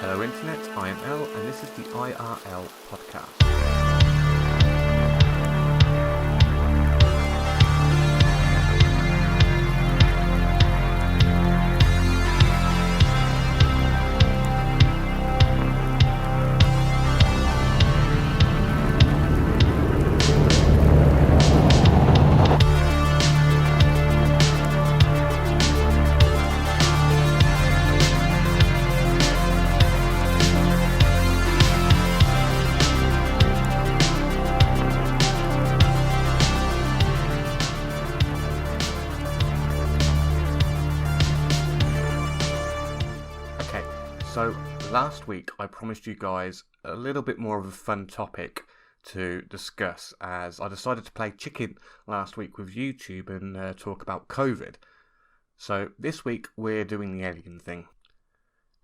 Hello Internet, I am El and this is the IRL podcast. So last week I promised you guys a little bit more of a fun topic to discuss as I decided to play chicken last week with YouTube and talk about COVID. So this week we're doing the alien thing.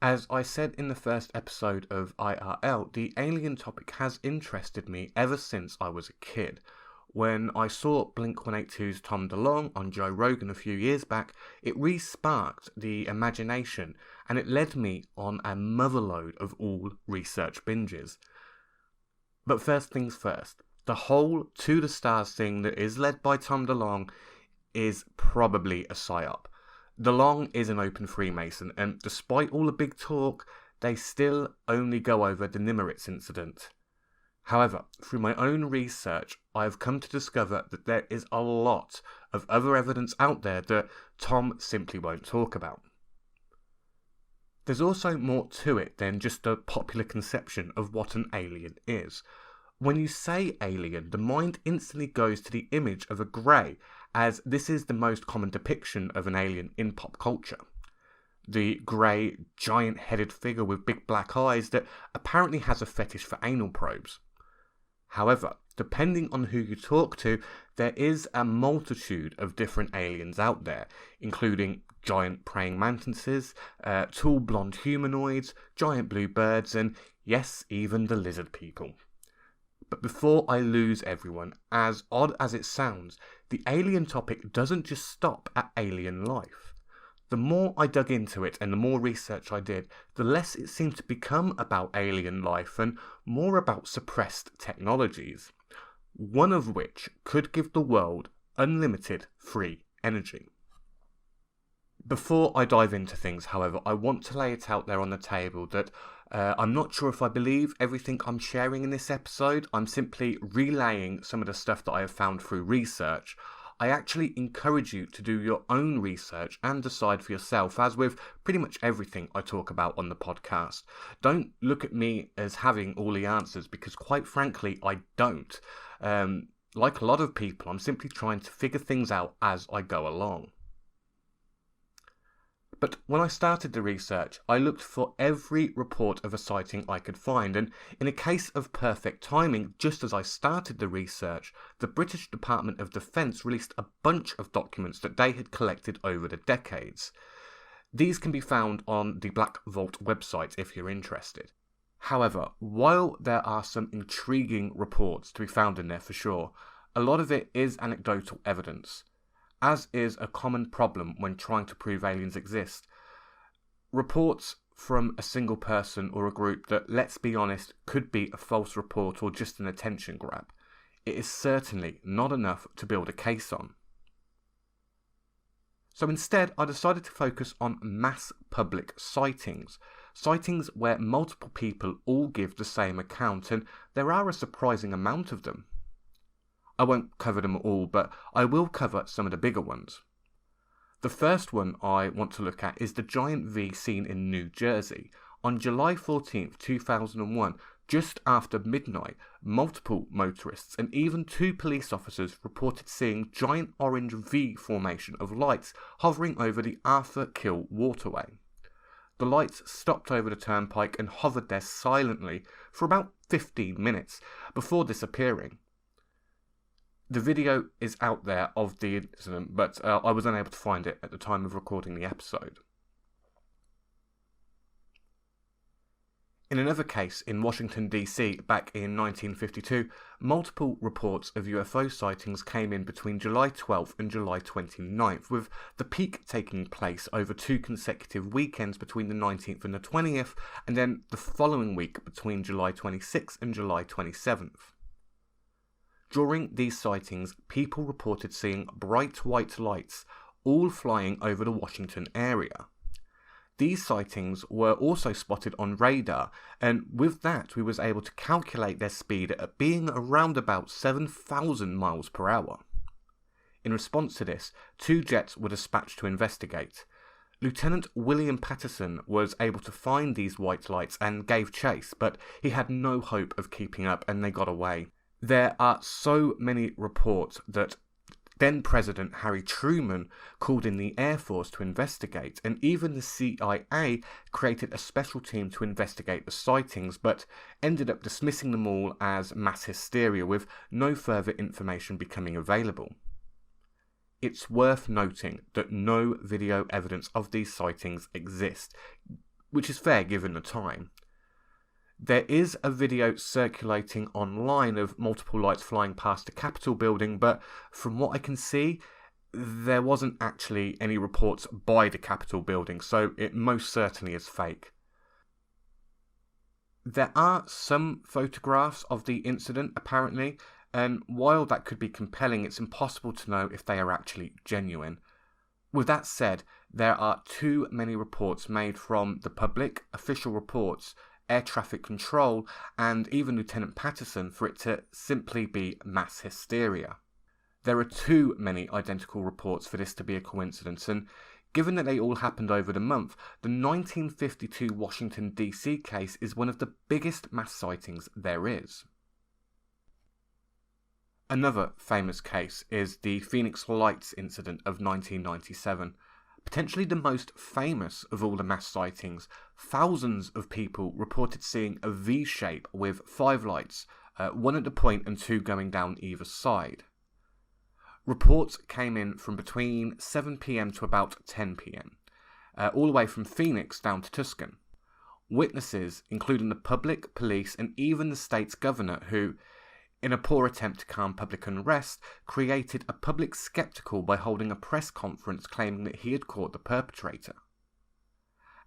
As I said in the first episode of IRL, the alien topic has interested me ever since I was a kid. When I saw Blink-182's Tom DeLonge on Joe Rogan a few years back, it re-sparked the imagination and it led me on a motherload of all research binges. But first things first, the whole To the Stars thing that is led by Tom DeLonge is probably a psyop. DeLonge is an open Freemason, and despite all the big talk, they still only go over the Nimitz incident. However, through my own research, I have come to discover that there is a lot of other evidence out there that Tom simply won't talk about. There's also more to it than just a popular conception of what an alien is. When you say alien, the mind instantly goes to the image of a grey, as this is the most common depiction of an alien in pop culture. The grey, giant-headed figure with big black eyes that apparently has a fetish for anal probes. However, depending on who you talk to, there is a multitude of different aliens out there, including giant praying mantises, tall blonde humanoids, giant blue birds, and yes, even the lizard people. But before I lose everyone, as odd as it sounds, the alien topic doesn't just stop at alien life. The more I dug into it and the more research I did, the less it seemed to become about alien life and more about suppressed technologies, one of which could give the world unlimited free energy. Before I dive into things, however, I want to lay it out there on the table that I'm not sure if I believe everything I'm sharing in this episode. I'm simply relaying some of the stuff that I have found through research. I actually encourage you to do your own research and decide for yourself, as with pretty much everything I talk about on the podcast. Don't look at me as having all the answers, because quite frankly, I don't. Like a lot of people, I'm simply trying to figure things out as I go along. But when I started the research, I looked for every report of a sighting I could find, and in a case of perfect timing, just as I started the research, the British Department of Defence released a bunch of documents that they had collected over the decades. These can be found on the Black Vault website if you're interested. However, while there are some intriguing reports to be found in there for sure, a lot of it is anecdotal evidence, as is a common problem when trying to prove aliens exist. Reports from a single person or a group that, let's be honest, could be a false report or just an attention grab. It is certainly not enough to build a case on. So instead, I decided to focus on mass public sightings. Sightings where multiple people all give the same account, and there are a surprising amount of them. I won't cover them all, but I will cover some of the bigger ones. The first one I want to look at is the giant V seen in New Jersey. On July 14th, 2001, just after midnight, multiple motorists and even 2 police officers reported seeing giant orange V formation of lights hovering over the Arthur Kill waterway. The lights stopped over the turnpike and hovered there silently for about 15 minutes before disappearing. The video is out there of the incident, but I was unable to find it at the time of recording the episode. In another case in Washington DC back in 1952, multiple reports of UFO sightings came in between July 12th and July 29th, with the peak taking place over 2 consecutive weekends between the 19th and the 20th, and then the following week between July 26th and July 27th. During these sightings, people reported seeing bright white lights, all flying over the Washington area. These sightings were also spotted on radar, and with that we was able to calculate their speed at being around about 7,000 miles per hour. In response to this, 2 jets were dispatched to investigate. Lieutenant William Patterson was able to find these white lights and gave chase, but he had no hope of keeping up and they got away. There are so many reports that then President Harry Truman called in the Air Force to investigate, and even the CIA created a special team to investigate the sightings, but ended up dismissing them all as mass hysteria, with no further information becoming available. It's worth noting that no video evidence of these sightings exists, which is fair given the time. There is a video circulating online of multiple lights flying past the Capitol building, but from what I can see, there wasn't actually any reports by the Capitol building, so it most certainly is fake. There are some photographs of the incident, apparently, and while that could be compelling, it's impossible to know if they are actually genuine. With that said, there are too many reports made from the public, official reports, air traffic control, and even Lieutenant Patterson for it to simply be mass hysteria. There are too many identical reports for this to be a coincidence, and given that they all happened over the month, the 1952 Washington DC case is one of the biggest mass sightings there is. Another famous case is the Phoenix Lights incident of 1997. Potentially the most famous of all the mass sightings, thousands of people reported seeing a V-shape with 5 lights, 1 at the point and 2 going down either side. Reports came in from between 7 p.m. to about 10 p.m, all the way from Phoenix down to Tucson. Witnesses, including the public, police, and even the state's governor, who, in a poor attempt to calm public unrest, created a public spectacle by holding a press conference claiming that he had caught the perpetrator.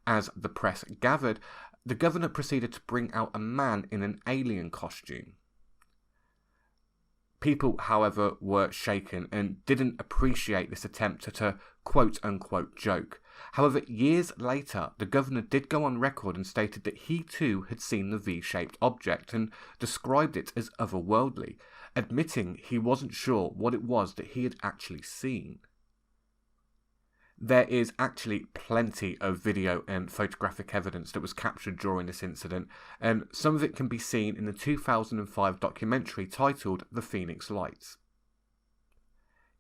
As the press gathered, the governor proceeded to bring out a man in an alien costume. People, however, were shaken and didn't appreciate this attempt at a quote-unquote joke. However, years later, the governor did go on record and stated that he too had seen the V-shaped object and described it as otherworldly, admitting he wasn't sure what it was that he had actually seen. There is actually plenty of video and photographic evidence that was captured during this incident, and some of it can be seen in the 2005 documentary titled The Phoenix Lights.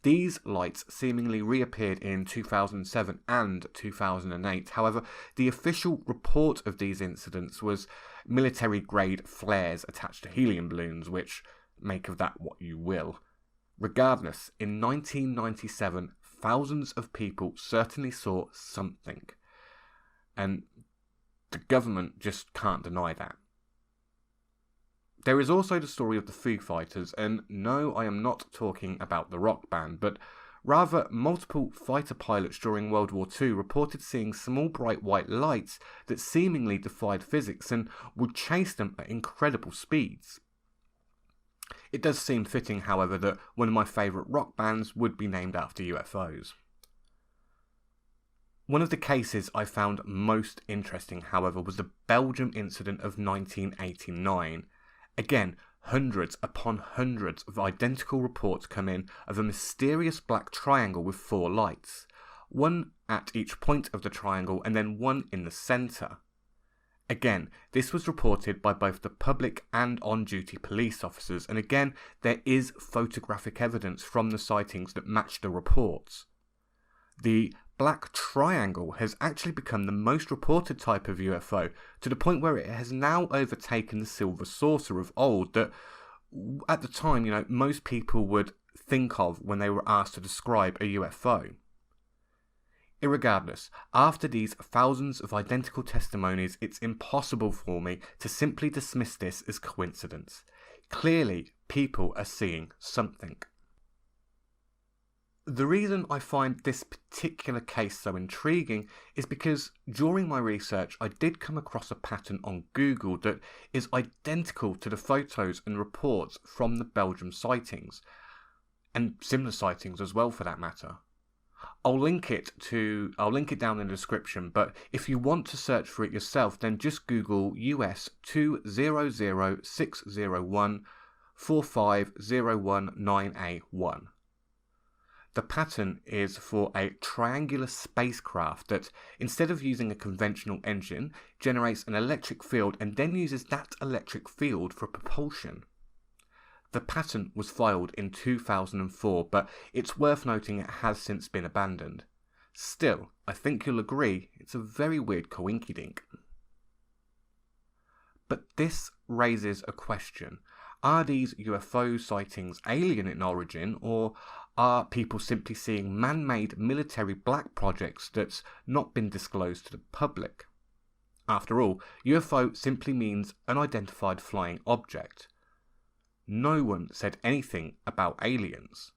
These lights seemingly reappeared in 2007 and 2008. However, the official report of these incidents was military-grade flares attached to helium balloons, which make of that what you will. Regardless, in 1997, thousands of people certainly saw something, and the government just can't deny that. There is also the story of the Foo Fighters, and no, I am not talking about the rock band, but rather multiple fighter pilots during World War II reported seeing small bright white lights that seemingly defied physics and would chase them at incredible speeds. It does seem fitting, however, that one of my favourite rock bands would be named after UFOs. One of the cases I found most interesting, however, was the Belgium incident of 1989. Again, hundreds upon hundreds of identical reports come in of a mysterious black triangle with 4 lights, one at each point of the triangle and then one in the centre. Again, this was reported by both the public and on-duty police officers, and again, there is photographic evidence from the sightings that match the reports. The black triangle has actually become the most reported type of UFO, to the point where it has now overtaken the silver saucer of old that, at the time, most people would think of when they were asked to describe a UFO. Irregardless, after these thousands of identical testimonies, it's impossible for me to simply dismiss this as coincidence. Clearly, people are seeing something. The reason I find this particular case so intriguing is because during my research I did come across a pattern on Google that is identical to the photos and reports from the Belgium sightings, and similar sightings as well for that matter. I'll link it down in the description, but if you want to search for it yourself, then just Google US 200601 45019A1. The pattern is for a triangular spacecraft that, instead of using a conventional engine, generates an electric field and then uses that electric field for propulsion. The patent was filed in 2004, but it's worth noting it has since been abandoned. Still, I think you'll agree it's a very weird coinkydink. But this raises a question. Are these UFO sightings alien in origin, or are people simply seeing man-made military black projects that's not been disclosed to the public? After all, UFO simply means unidentified flying object. No one said anything about aliens.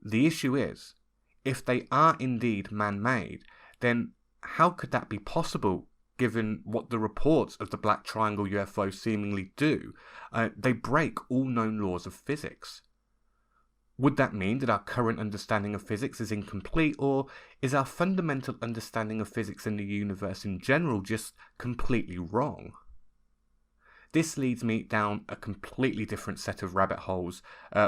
The issue is, if they are indeed man-made, then how could that be possible given what the reports of the Black Triangle UFO seemingly do? They break all known laws of physics. Would that mean that our current understanding of physics is incomplete, or is our fundamental understanding of physics and the universe in general just completely wrong? This leads me down a completely different set of rabbit holes,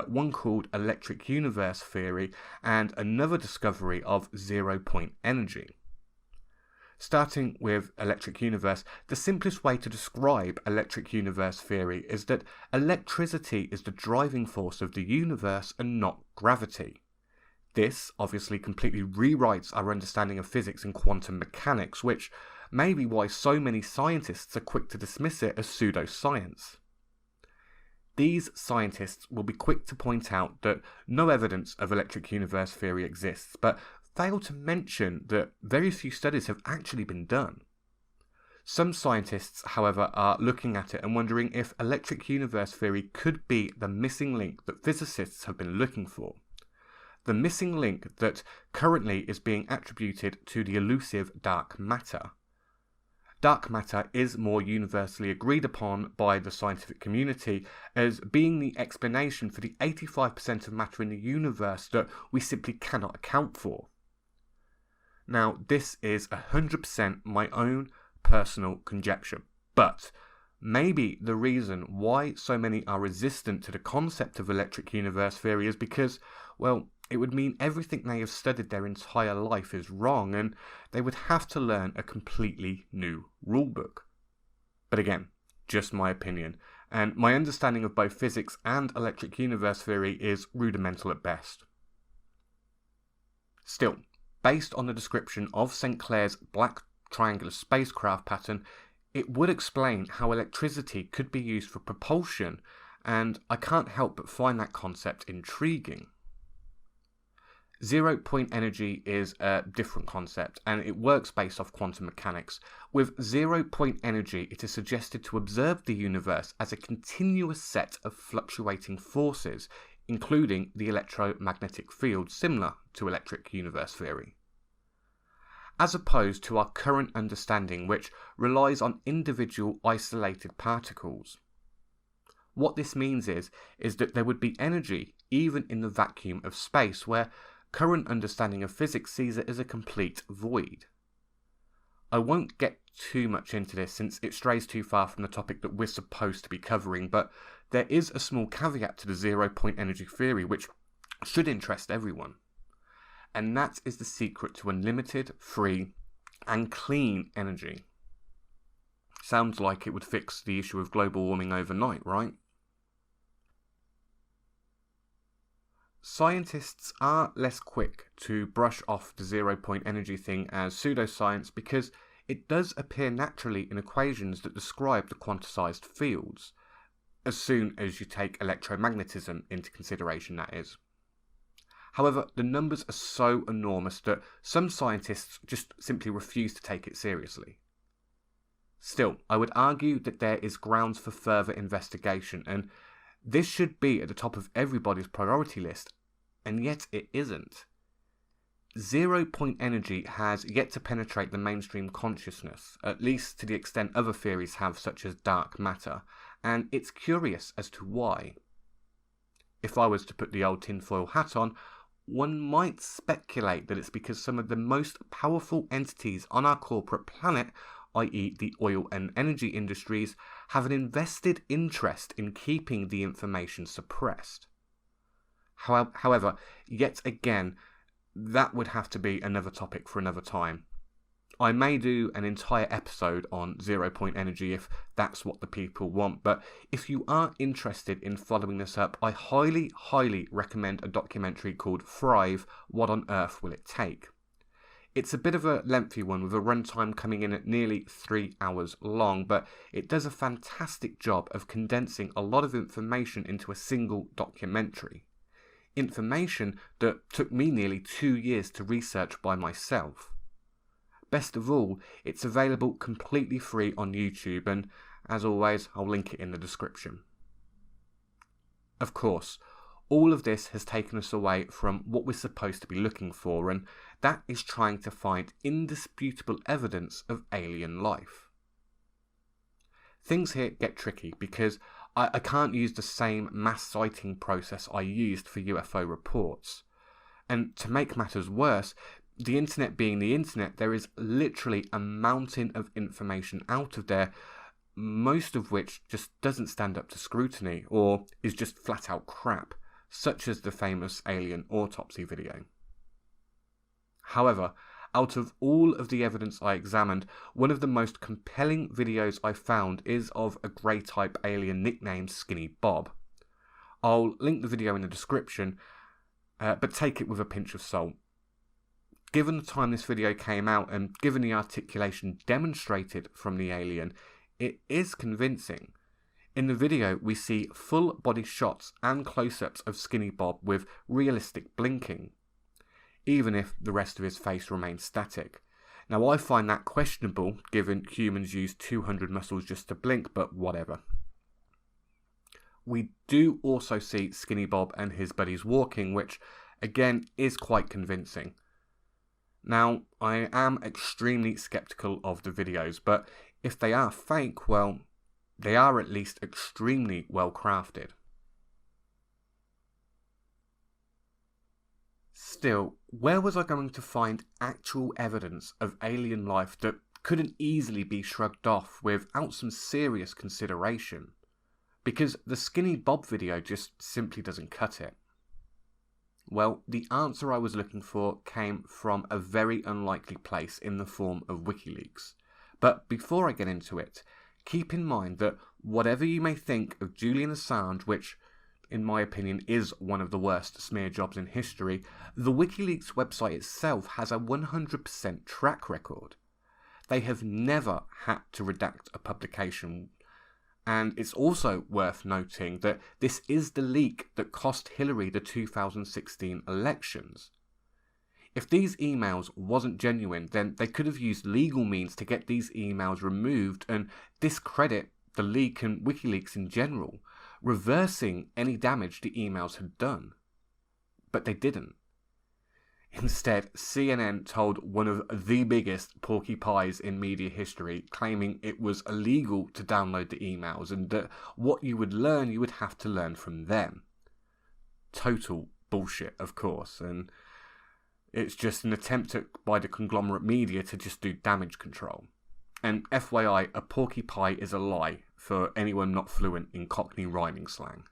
one called electric universe theory and another discovery of zero-point energy. Starting with electric universe, the simplest way to describe electric universe theory is that electricity is the driving force of the universe and not gravity. This obviously completely rewrites our understanding of physics and quantum mechanics, which may be why so many scientists are quick to dismiss it as pseudoscience. These scientists will be quick to point out that no evidence of electric universe theory exists, but fail to mention that very few studies have actually been done. Some scientists, however, are looking at it and wondering if electric universe theory could be the missing link that physicists have been looking for. The missing link that currently is being attributed to the elusive dark matter. Dark matter is more universally agreed upon by the scientific community as being the explanation for the 85% of matter in the universe that we simply cannot account for. Now, this is 100% my own personal conjecture, but maybe the reason why so many are resistant to the concept of electric universe theory is because, well, it would mean everything they have studied their entire life is wrong, and they would have to learn a completely new rulebook. But again, just my opinion, and my understanding of both physics and electric universe theory is rudimental at best. Still, based on the description of St. Clair's black triangular spacecraft pattern, it would explain how electricity could be used for propulsion, and I can't help but find that concept intriguing. Zero-point energy is a different concept, and it works based off quantum mechanics. With zero-point energy, it is suggested to observe the universe as a continuous set of fluctuating forces, including the electromagnetic field, similar to electric universe theory. As opposed to our current understanding, which relies on individual isolated particles. What this means is that there would be energy even in the vacuum of space, where current understanding of physics sees it as a complete void. I won't get too much into this since it strays too far from the topic that we're supposed to be covering, but there is a small caveat to the zero-point energy theory which should interest everyone. And that is the secret to unlimited, free, and clean energy. Sounds like it would fix the issue of global warming overnight, right? Scientists are less quick to brush off the zero-point energy thing as pseudoscience because it does appear naturally in equations that describe the quantized fields, as soon as you take electromagnetism into consideration, that is. However, the numbers are so enormous that some scientists just simply refuse to take it seriously. Still, I would argue that there is grounds for further investigation, and this should be at the top of everybody's priority list, and yet it isn't. 0-point energy has yet to penetrate the mainstream consciousness, at least to the extent other theories have, such as dark matter, and it's curious as to why. If I was to put the old tinfoil hat on, one might speculate that it's because some of the most powerful entities on our corporate planet, i.e. the oil and energy industries, have an invested interest in keeping the information suppressed. However, yet again, that would have to be another topic for another time. I may do an entire episode on 0-point energy if that's what the people want, but if you are interested in following this up, I highly, highly recommend a documentary called Thrive, What on Earth Will It Take? It's a bit of a lengthy one with a runtime coming in at nearly 3 hours long, but it does a fantastic job of condensing a lot of information into a single documentary. Information that took me nearly 2 years to research by myself. Best of all, it's available completely free on YouTube, and as always, I'll link it in the description. Of course, all of this has taken us away from what we're supposed to be looking for, and that is trying to find indisputable evidence of alien life. Things here get tricky because I can't use the same mass sighting process I used for UFO reports. And to make matters worse, the internet being the internet, there is literally a mountain of information out of there, most of which just doesn't stand up to scrutiny or is just flat out crap, such as the famous alien autopsy video. However, out of all of the evidence I examined, one of the most compelling videos I found is of a grey-type alien nicknamed Skinny Bob. I'll link the video in the description, but take it with a pinch of salt. Given the time this video came out and given the articulation demonstrated from the alien, it is convincing. In the video, we see full body shots and close-ups of Skinny Bob with realistic blinking, even if the rest of his face remains static. Now, I find that questionable, given humans use 200 muscles just to blink, but whatever. We do also see Skinny Bob and his buddies walking, which, again, is quite convincing. Now, I am extremely skeptical of the videos, but if they are fake, well, they are at least extremely well crafted. Still, where was I going to find actual evidence of alien life that couldn't easily be shrugged off without some serious consideration? Because the Skinny Bob video just simply doesn't cut it. Well, the answer I was looking for came from a very unlikely place in the form of WikiLeaks. But before I get into it, keep in mind that whatever you may think of Julian Assange, which in my opinion is one of the worst smear jobs in history, the WikiLeaks website itself has a 100% track record. They have never had to redact a publication. And it's also worth noting that this is the leak that cost Hillary the 2016 elections. If these emails wasn't genuine, then they could have used legal means to get these emails removed and discredit the leak and WikiLeaks in general, reversing any damage the emails had done. But they didn't. Instead, CNN told one of the biggest porcupines in media history, claiming it was illegal to download the emails and that what you would learn, you would have to learn from them. Total bullshit, of course, and it's just an attempt by the conglomerate media to just do damage control. And FYI, a porcupine is a lie for anyone not fluent in Cockney rhyming slang.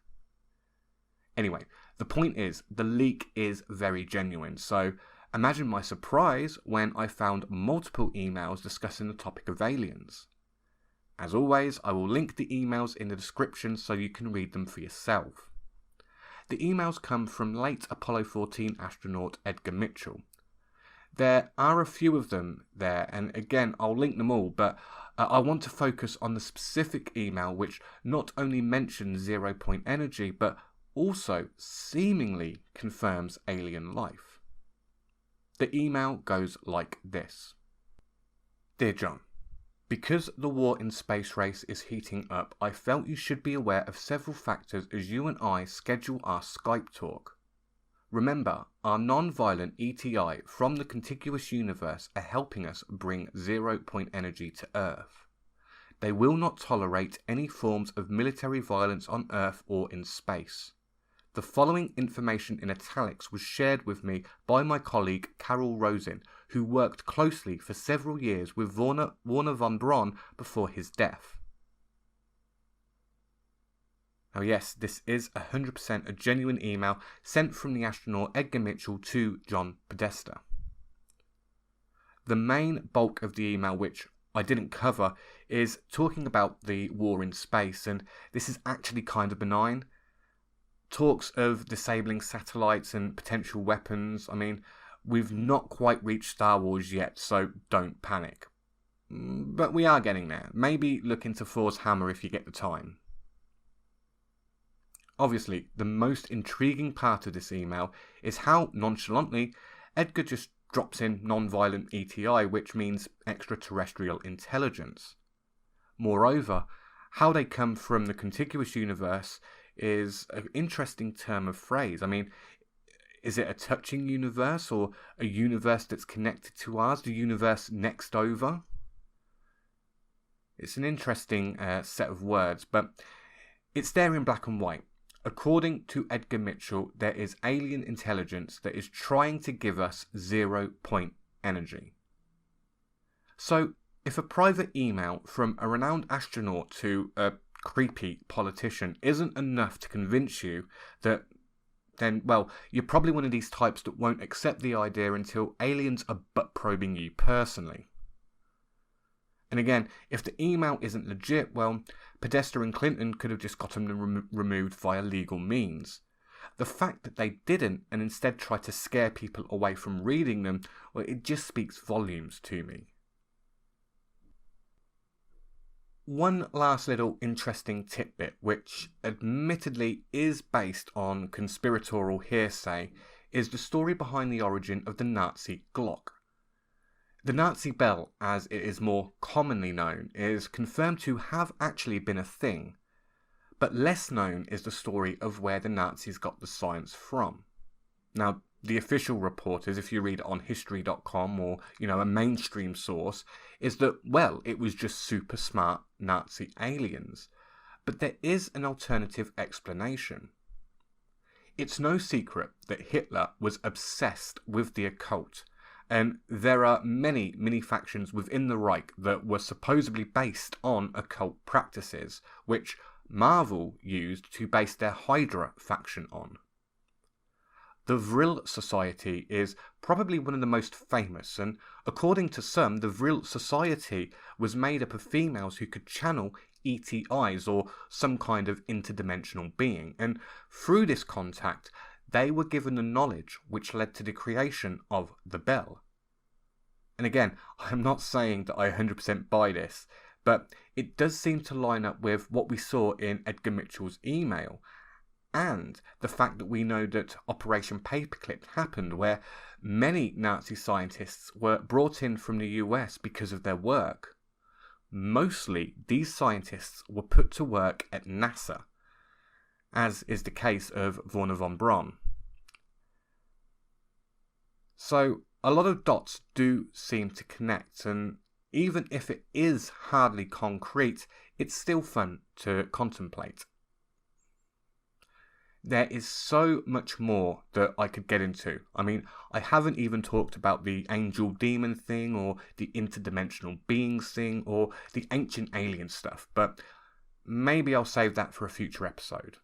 Anyway, the point is, the leak is very genuine, so imagine my surprise when I found multiple emails discussing the topic of aliens. As always, I will link the emails in the description so you can read them for yourself. The emails come from late Apollo 14 astronaut Edgar Mitchell. There are a few of them there, and again, I'll link them all, but I want to focus on the specific email which not only mentions 0-point energy, but also seemingly confirms alien life. The email goes like this. Dear John, because the war in space race is heating up, I felt you should be aware of several factors as you and I schedule our Skype talk. Remember, our non-violent ETI from the contiguous universe are helping us bring 0-point energy to Earth. They will not tolerate any forms of military violence on Earth or in space. The following information in italics was shared with me by my colleague Carol Rosin, who worked closely for several years with Wernher von Braun before his death. Now yes, this is 100% a genuine email sent from the astronaut Edgar Mitchell to John Podesta. The main bulk of the email, which I didn't cover, is talking about the war in space, and this is actually kind of benign. Talks of disabling satellites and potential weapons. I mean, we've not quite reached Star Wars yet, so don't panic. But we are getting there. Maybe look into Thor's hammer if you get the time. Obviously, the most intriguing part of this email is how nonchalantly Edgar just drops in non-violent ETI, which means extraterrestrial intelligence. Moreover, how they come from the contiguous universe is an interesting term of phrase. I mean, is it a touching universe or a universe that's connected to ours, the universe next over? It's an interesting set of words, but it's there in black and white. According to Edgar Mitchell, there is alien intelligence that is trying to give us 0-point energy. So, if a private email from a renowned astronaut to a creepy politician isn't enough to convince you that, then, well, you're probably one of these types that won't accept the idea until aliens are butt probing you personally. And again, if the email isn't legit, well, Podesta and Clinton could have just gotten them removed via legal means. The fact that they didn't and instead tried to scare people away from reading them, well, it just speaks volumes to me. One last little interesting tidbit, which admittedly is based on conspiratorial hearsay, is the story behind the origin of the Nazi Glock. The Nazi bell, as it is more commonly known, is confirmed to have actually been a thing, but less known is the story of where the Nazis got the science from. Now, the official report is, if you read it on history.com or, a mainstream source, is that, well, it was just super smart Nazi aliens. But there is an alternative explanation. It's no secret that Hitler was obsessed with the occult, and there are many factions within the Reich that were supposedly based on occult practices, which Marvel used to base their Hydra faction on. The Vril Society is probably one of the most famous, and according to some, the Vril Society was made up of females who could channel ETIs or some kind of interdimensional being, and through this contact they were given the knowledge which led to the creation of the bell. And again, I'm not saying that I 100% buy this, but it does seem to line up with what we saw in Edgar Mitchell's email, and the fact that we know that Operation Paperclip happened, where many Nazi scientists were brought in from the US because of their work. Mostly, these scientists were put to work at NASA, as is the case of Wernher von Braun. So, a lot of dots do seem to connect, and even if it is hardly concrete, it's still fun to contemplate. There is so much more that I could get into. I mean, I haven't even talked about the angel-demon thing, or the interdimensional beings thing, or the ancient alien stuff, but maybe I'll save that for a future episode.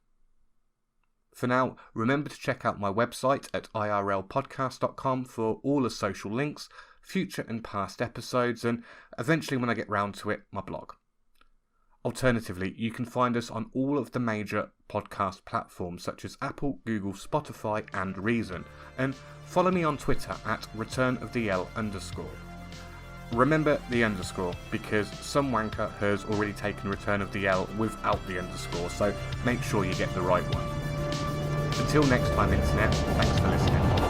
For now, remember to check out my website at irlpodcast.com for all the social links, future and past episodes, and eventually, when I get round to it, my blog. Alternatively, you can find us on all of the major podcast platforms such as Apple, Google, Spotify and Reason, and follow me on Twitter at returnofthel_. Remember the underscore, because some wanker has already taken Return of the L without the underscore, so make sure you get the right one. Until next time, Internet, thanks for listening.